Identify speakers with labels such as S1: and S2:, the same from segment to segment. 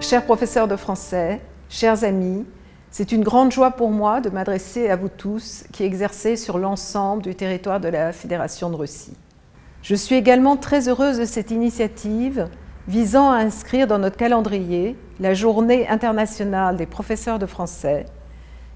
S1: Chers professeurs de français, chers amis, c'est une grande joie pour moi de m'adresser à vous tous qui exercez sur l'ensemble du territoire de la Fédération de Russie. Je suis également très heureuse de cette initiative visant à inscrire dans notre calendrier la Journée internationale des professeurs de français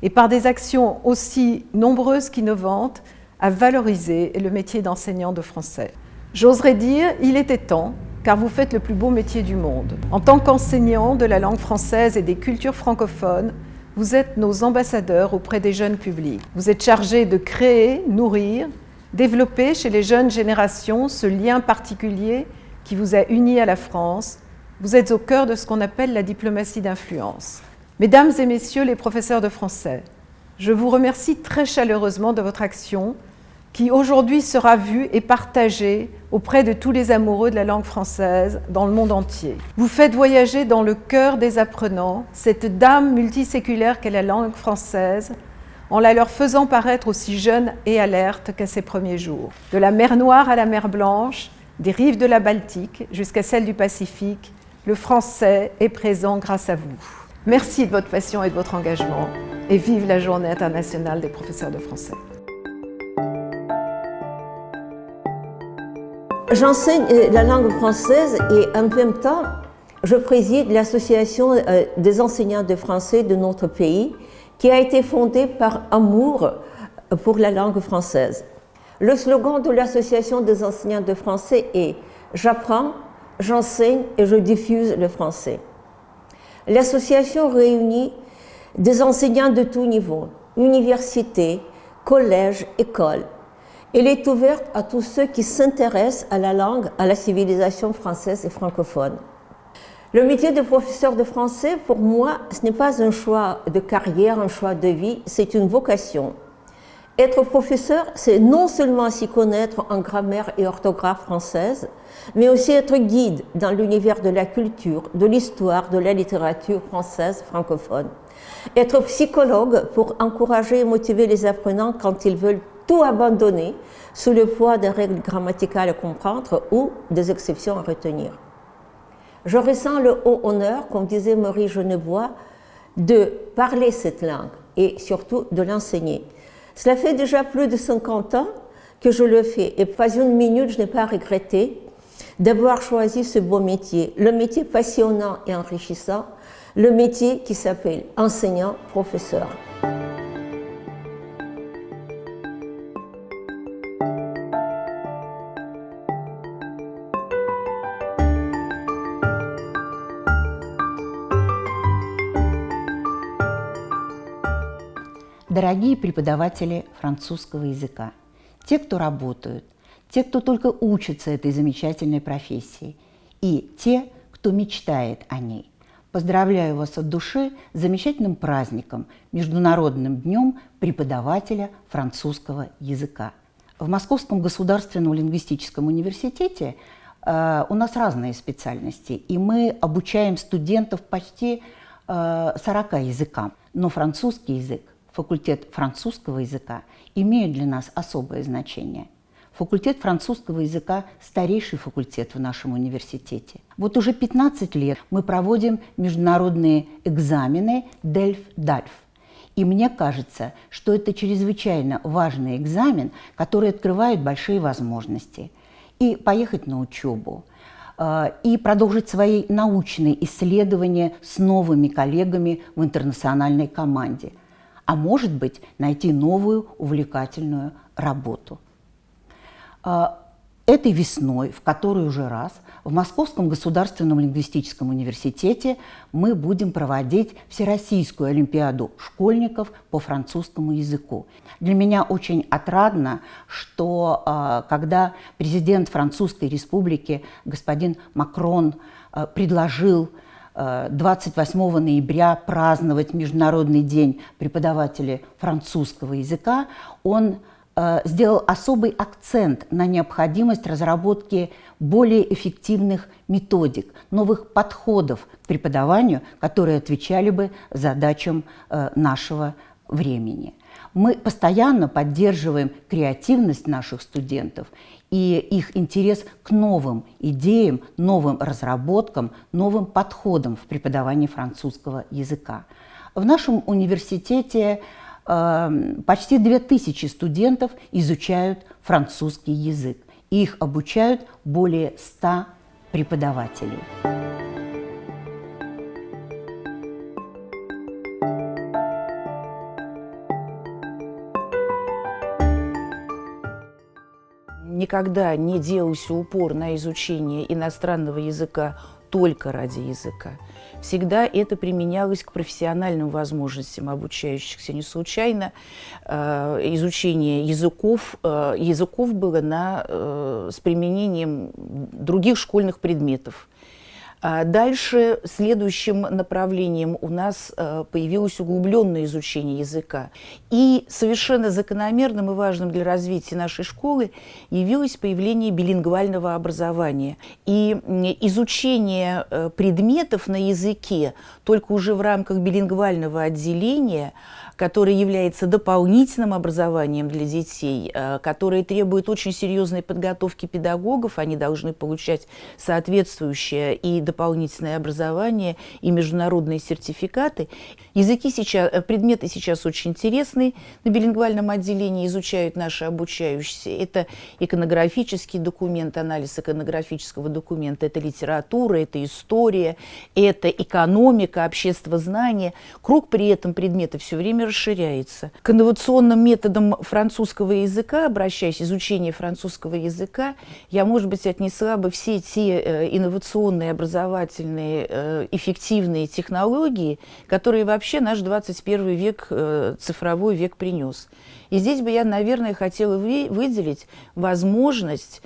S1: et par des actions aussi nombreuses qu'innovantes à valoriser le métier d'enseignant de français. J'oserais dire, il était temps, car vous faites le plus beau métier du monde. En tant qu'enseignant de la langue française et des cultures francophones, vous êtes nos ambassadeurs auprès des jeunes publics. Vous êtes chargés de créer, nourrir, développer chez les jeunes générations ce lien particulier qui vous a unis à la France. Vous êtes au cœur de ce qu'on appelle la diplomatie d'influence. Mesdames et messieurs les professeurs de français, je vous remercie très chaleureusement de votre action qui aujourd'hui sera vue et partagée auprès de tous les amoureux de la langue française dans le monde entier. Vous faites voyager dans le cœur des apprenants cette dame multiséculaire qu'est la langue française en la leur faisant paraître aussi jeune et alerte qu'à ses premiers jours. De la mer Noire à la mer Blanche, des rives de la Baltique jusqu'à celles du Pacifique, le français est présent grâce à vous. Merci de votre passion et de votre engagement et vive la Journée internationale des professeurs de français.
S2: J'enseigne la langue française et en même temps, je préside l'association des enseignants de français de notre pays qui a été fondée par amour pour la langue française. Le slogan de l'association des enseignants de français est « J'apprends, j'enseigne et je diffuse le français ». L'association réunit des enseignants de tous niveaux, universités, collèges, écoles. Elle est ouverte à tous ceux qui s'intéressent à la langue, à la civilisation française et francophone. Le métier de professeur de français, pour moi, ce n'est pas un choix de carrière, un choix de vie, c'est une vocation. Être professeur, c'est non seulement s'y connaître en grammaire et orthographe française, mais aussi être guide dans l'univers de la culture, de l'histoire, de la littérature française francophone. Être psychologue pour encourager et motiver les apprenants quand ils veulent tout abandonner sous le poids des règles grammaticales à comprendre ou des exceptions à retenir. Je ressens le haut honneur, comme disait Maurice Genevoix, de parler cette langue et surtout de l'enseigner. Cela fait déjà plus de 50 ans que je le fais et pas une minute je n'ai pas regretté d'avoir choisi ce beau métier, le métier passionnant et enrichissant, le métier qui s'appelle enseignant-professeur.
S3: Дорогие преподаватели французского языка, те, кто работают, те, кто только учится этой замечательной профессии, и те, кто мечтает о ней, поздравляю вас от души с замечательным праздником, Международным днем преподавателя французского языка. В Московском государственном лингвистическом университете у нас разные специальности, и мы обучаем студентов почти 40 языкам, но французский язык, факультет французского языка имеют для нас особое значение. Факультет французского языка – старейший факультет в нашем университете. Вот уже 15 лет мы проводим международные экзамены DELF-DALF. И мне кажется, что это чрезвычайно важный экзамен, который открывает большие возможности. И поехать на учебу, и продолжить свои научные исследования с новыми коллегами в интернациональной команде. А может быть, найти новую увлекательную работу. Этой весной, в который уже раз, в Московском государственном лингвистическом университете мы будем проводить Всероссийскую олимпиаду школьников по французскому языку. Для меня очень отрадно, что когда президент Французской республики господин Макрон предложил 28 ноября праздновать Международный день преподавателей французского языка, он сделал особый акцент на необходимость разработки более эффективных методик, новых подходов к преподаванию, которые отвечали бы задачам нашего времени. Мы постоянно поддерживаем креативность наших студентов и их интерес к новым идеям, новым разработкам, новым подходам в преподавании французского языка. В нашем университете почти 2000 студентов изучают французский язык, и их обучают более 100 преподавателей.
S4: Никогда не делался упор на изучение иностранного языка только ради языка. Всегда это применялось к профессиональным возможностям обучающихся. Не случайно изучение языков было с применением других школьных предметов. Дальше следующим направлением у нас появилось углубленное изучение языка. И совершенно закономерным и важным для развития нашей школы явилось появление билингвального образования. И изучение предметов на языке только уже в рамках билингвального отделения, которое является дополнительным образованием для детей, которое требует очень серьезной подготовки педагогов, они должны получать соответствующее и дополнительное образование, и международные сертификаты. Предметы сейчас очень интересные. На билингвальном отделении изучают наши обучающиеся. Это иконографический документ, анализ иконографического документа, это литература, это история, это экономика, обществознание. Круг при этом предмета все время расширяется. К инновационным методам французского языка, обращаясь, изучение французского языка, я, может быть, отнесла бы все те инновационные, образовательные, эффективные технологии, которые вообще наш 21 век, цифровой век принес. И здесь бы я, наверное, хотела выделить возможность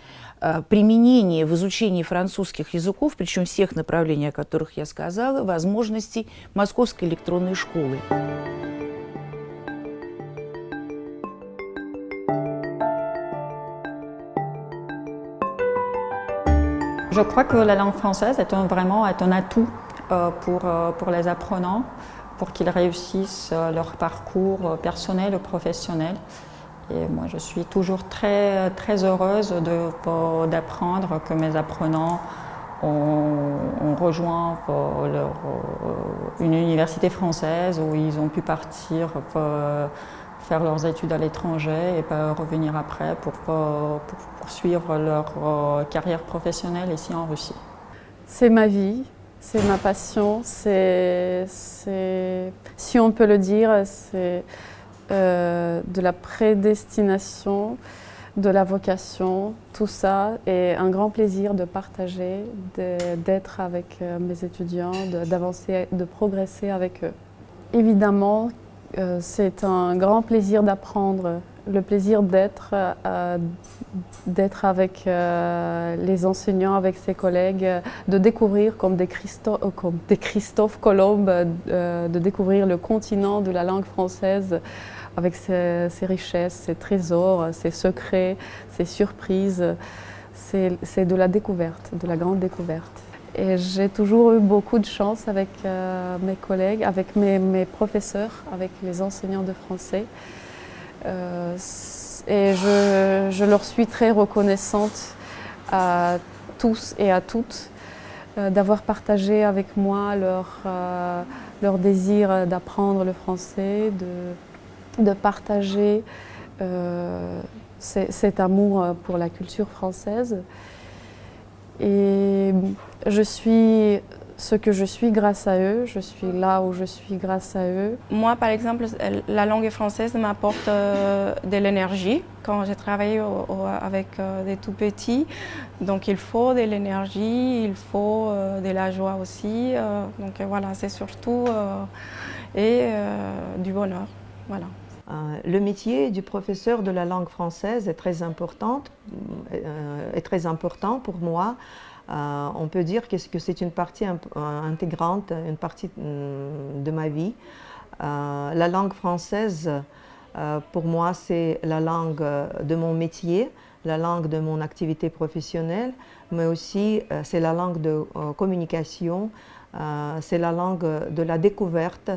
S4: применения в изучении французских языков, причем всех направлений, о которых я сказала, возможностей Московской электронной школы.
S5: Je crois que la langue française est vraiment un atout pour les apprenants, pour qu'ils réussissent leur parcours personnel ou professionnel. Et moi, je suis toujours très, très heureuse d'apprendre que mes apprenants ont rejoint une université française où ils ont pu partir faire leurs études à l'étranger et revenir après pour poursuivre leur carrière professionnelle ici en Russie.
S6: C'est ma vie, c'est ma passion, si on peut le dire, c'est de la prédestination, de la vocation, tout ça, et un grand plaisir de partager, d'être avec mes étudiants, d'avancer, de progresser avec eux. Évidemment, c'est un grand plaisir d'apprendre, le plaisir d'être avec les enseignants, avec ses collègues, de découvrir comme des Christophe Colomb, de découvrir le continent de la langue française avec ses richesses, ses trésors, ses secrets, ses surprises. C'est de la découverte, de la grande découverte. Et j'ai toujours eu beaucoup de chance avec mes collègues, avec mes professeurs, avec les enseignants de français. Et je leur suis très reconnaissante à tous et à toutes d'avoir partagé avec moi leur désir d'apprendre le français, de partager cet amour pour la culture française. Et je suis ce que je suis grâce à eux, je suis là où je suis grâce à eux.
S7: Moi, par exemple, la langue française m'apporte de l'énergie quand j'ai travaillé avec des tout petits. Donc il faut de l'énergie, il faut de la joie aussi. Donc voilà, c'est surtout du bonheur. Voilà.
S8: Le métier du professeur de la langue française est très important pour moi. On peut dire que c'est une partie intégrante, une partie de ma vie. La langue française, pour moi, c'est la langue de mon métier, la langue de mon activité professionnelle, mais aussi c'est la langue de communication, c'est la langue de la découverte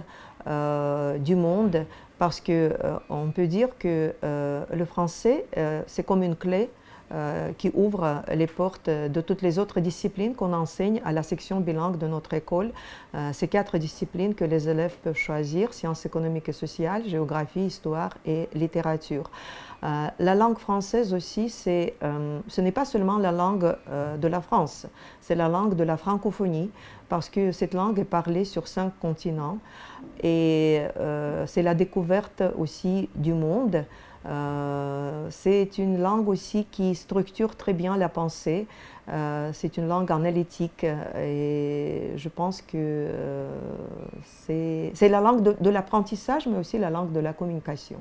S8: du monde, parce qu'on peut dire que le français, c'est comme une clé qui ouvre les portes de toutes les autres disciplines qu'on enseigne à la section bilingue de notre école. Ces 4 disciplines que les élèves peuvent choisir, sciences économiques et sociales, géographie, histoire et littérature. La langue française aussi, ce n'est pas seulement la langue de la France, c'est la langue de la francophonie, parce que cette langue est parlée sur 5 continents et c'est la découverte aussi du monde. C'est une langue aussi qui structure très bien la pensée. C'est une langue analytique et je pense que c'est la langue de l'apprentissage, mais aussi la langue de la communication.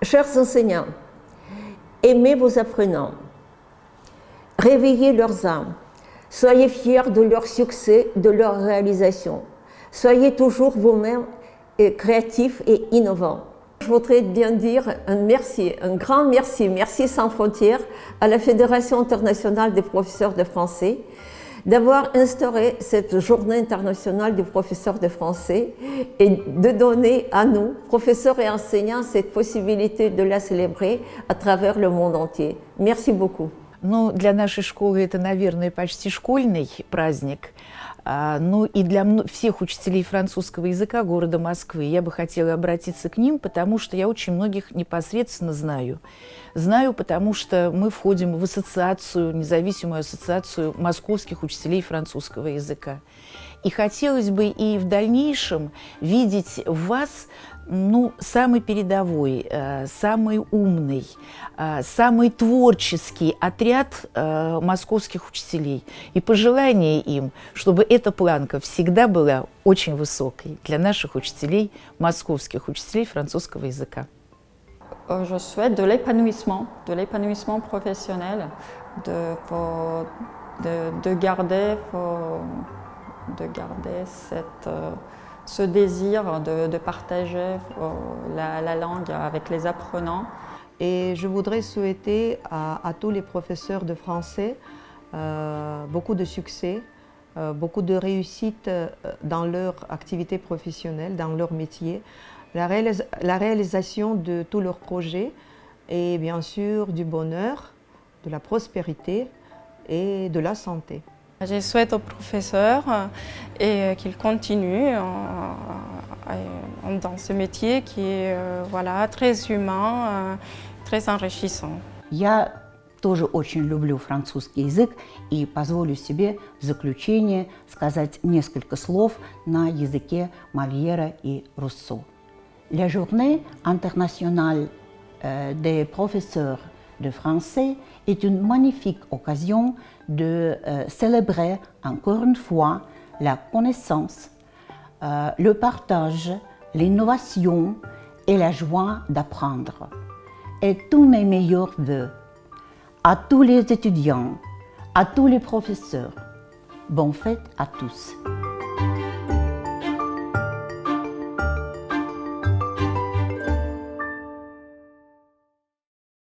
S2: Chers enseignants, aimez vos apprenants, réveillez leurs âmes, soyez fiers de leur succès, de leur réalisation. Soyez toujours vous-même créatifs et innovants. Je voudrais bien dire un merci, un grand merci, merci sans frontières à la Fédération internationale des professeurs de français d'avoir instauré cette journée internationale du professeur de français et de donner à nous, professeurs et enseignants, cette possibilité de la célébrer à travers le monde entier. Merci beaucoup.
S4: Ну, для нашей школы это, наверное, почти школьный праздник. Ну и для всех учителей французского языка города Москвы я бы хотела обратиться к ним, потому что я очень многих непосредственно знаю. Знаю, потому что мы входим в ассоциацию, независимую ассоциацию московских учителей французского языка. И хотелось бы и в дальнейшем видеть в вас самый передовой, самый умный, самый творческий отряд московских учителей. И пожелание им, чтобы эта планка всегда была очень высокой для наших учителей, московских учителей французского языка.
S5: Je souhaite de l'épanouissement professionnel, de garder ce désir de partager la langue avec les apprenants.
S8: Et je voudrais souhaiter à tous les professeurs de français beaucoup de succès, beaucoup de réussite dans leur activité professionnelle, dans leur métier, la réalisation de tous leurs projets et bien sûr du bonheur, de la prospérité et de la santé.
S7: Je souhaite aux professeurs qu'ils continuent dans ce métier qui est très humain, très enrichissant.
S3: Я тоже очень люблю французский язык и позволю себе в заключение сказать несколько слов на языке Мольера и Руссо. La journée internationale des professeurs de français est une magnifique occasion de célébrer encore une fois la connaissance, le partage, l'innovation et la joie d'apprendre. Et tous mes meilleurs vœux à tous les étudiants, à tous les professeurs. Bonne fête à tous.